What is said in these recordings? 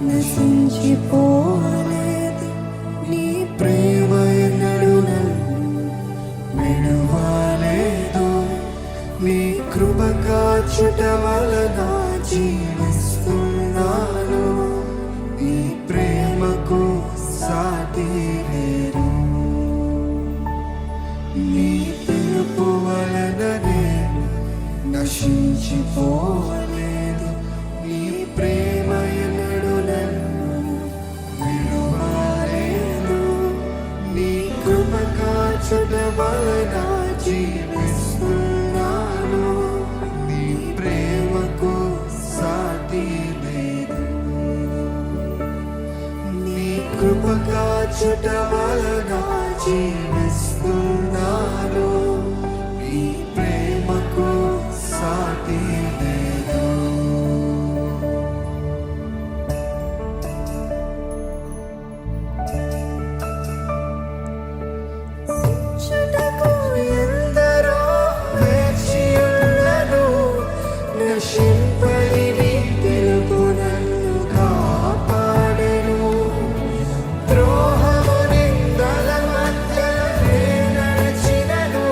నశించిపోలేదు. నీ ప్రేమ ఎన్నడూ నన్ను విడువలేదు. నీ కృప కాచుట వలన జీవిస్తున్నాను. ఈ ప్రేమకు సాటి లేరు. నీ పిలుపు వలన నేను నశించిపోలేదు. నీ ప్రేమ ఎన్నడూ నన్ను విడువలేదు. నీ కృప కాచుట వలన జీవిస్తున్నాను. నీ ప్రేమకు సాటి లేదు. నీ కృప కాచుట వలన జీవిస్తున్నాను. ఈ ప్రేమకు సాటి లేదు. చుటకు ఎందరో వేచి ఉన్నను. నశింపని నీ పిలుపు నన్ను కాపాడెను. ద్రోహము నిందల మధ్యలో నే నడిచినను.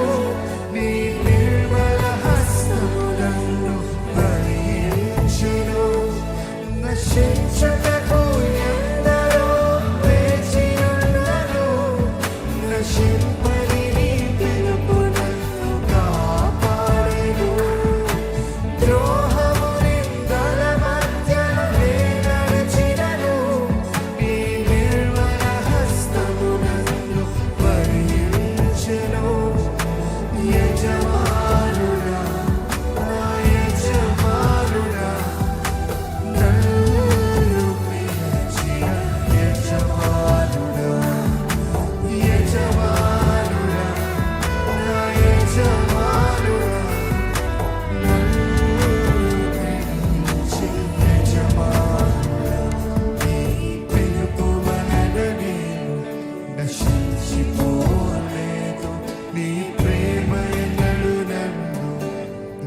నీ నిర్మల హస్తము నన్ను భరించెను. నశించుటకు ఎందరో వేచి ఉన్నను. నశింపని నీ పిలుపు నన్ను కాపాడెను. ద్రోహము నిందల మధ్యలో నే నడిచినను. నీ నిర్మల హస్తము నన్ను భరించెను. యజమానుడా, నా యజమానుడా, నన్ను పిలిచిన యజమానుడా, యజమానుడా, నా యజమానుడా, నన్ను పిలిచిన యజమానుడా. నీ పిలుపు వలన నేను నశించిపోలేదు. నీ ప్రేమ ఎన్నడూ నన్ను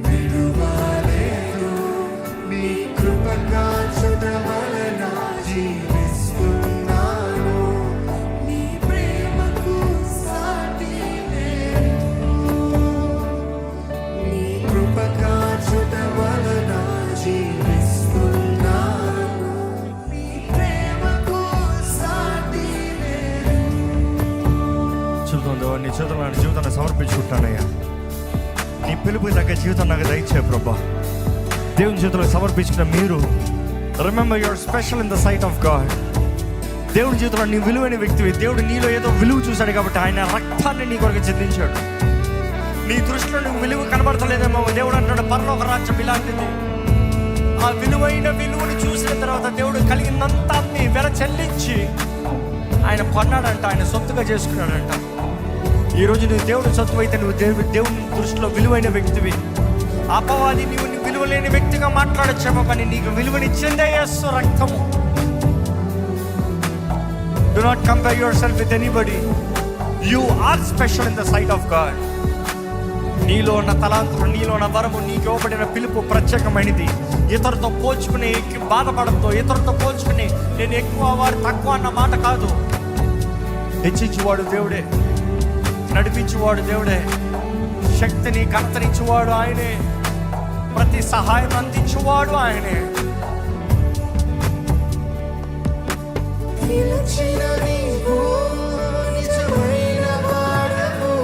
విడువలేదు. నీ కృప కాచుట వలన జీవిస్తున్నాను. నీ ప్రేమకు సాటి లేదు. నీ కృప కాచుట వలన జీవిస్తున్నాను. నీ ప్రేమకు సాటి లేదు. చూద్దాం దేవా, నీ చేతులు నా జీవితాన్ని సమర్పించుకుంటానయ్యా. నీ పిలుపు తగ్గ జీవితం నాకు దయచే ప్రభా. దేవుని చేతులకు సమర్పించుకున్న మీరు remember your special in the sight of God. దేవుని జీవితంలో నీ విలువైన వ్యక్తివి. దేవుడు నీలో ఏదో విలువ చూశాడు కాబట్టి ఆయన రక్తాన్ని నీ కొరకు చెందించాడు. నీ దృష్టిలో నువ్వు విలువ కనబడతలేదేమో. దేవుడు అంటాడు పరలోక రాజ్యం ఇలాంటిది. ఆ విలువైన విలువని చూసిన తర్వాత దేవుడు కలిగినంత వెల చెల్లించి ఆయన కొన్నాడంట, ఆయన సొత్తుగా చేసుకున్నాడంట. ఈరోజు నువ్వు దేవుడు సొత్తు అయితే నువ్వు దేవుని దృష్టిలో విలువైన వ్యక్తివి. అపవాది నీవు విలువలేని వ్యక్తిగా మాట్లాడచ్చేమో, కానీ నీకు విలువనిచ్చిందే యేసు రక్తము. Do not compare yourself with anybody. You are special in the sight of God. నీలో ఉన్న తలాంతులు, నీలో ఉన్న వరము, నీకు ఇవ్వబడిన పిలుపు ప్రత్యేకమైనది. ఇతరులతో పోల్చుకుని బాధపడంతో, ఇతరులతో పోల్చుకుని నేను ఎక్కువ వారు తక్కువ అన్న మాట కాదు. హెచ్చించేవాడు దేవుడే, నడిపించేవాడు దేవుడే, శక్తిని ఘనతనిచ్చేవాడు ఆయనే, ప్రతి సహాయం అందించేవాడు ఆయనే. నిలిచిన నీవు నిజమైన వాడవు.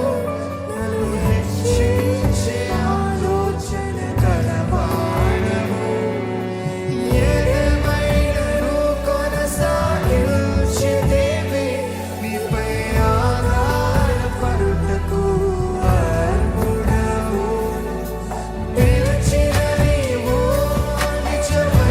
నన్ను హెచ్చించే ఆలోచన కలవాడవు. ఏదేమైనను కొనసాగించేదేవి నీపై ఆధారపడుటకు అర్హుడవు. నిలిచిన నీవు నిజమైన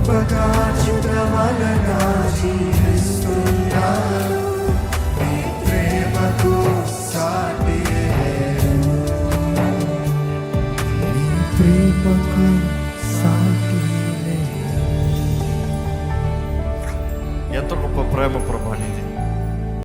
కృపకాచుట వలన జీవిస్తున్నాను. నీ ప్రేమకు సాటి లేదు. నీ ప్రేమకు సాటి లేదు. ఎంత గొప్ప ప్రేమ ప్రభు.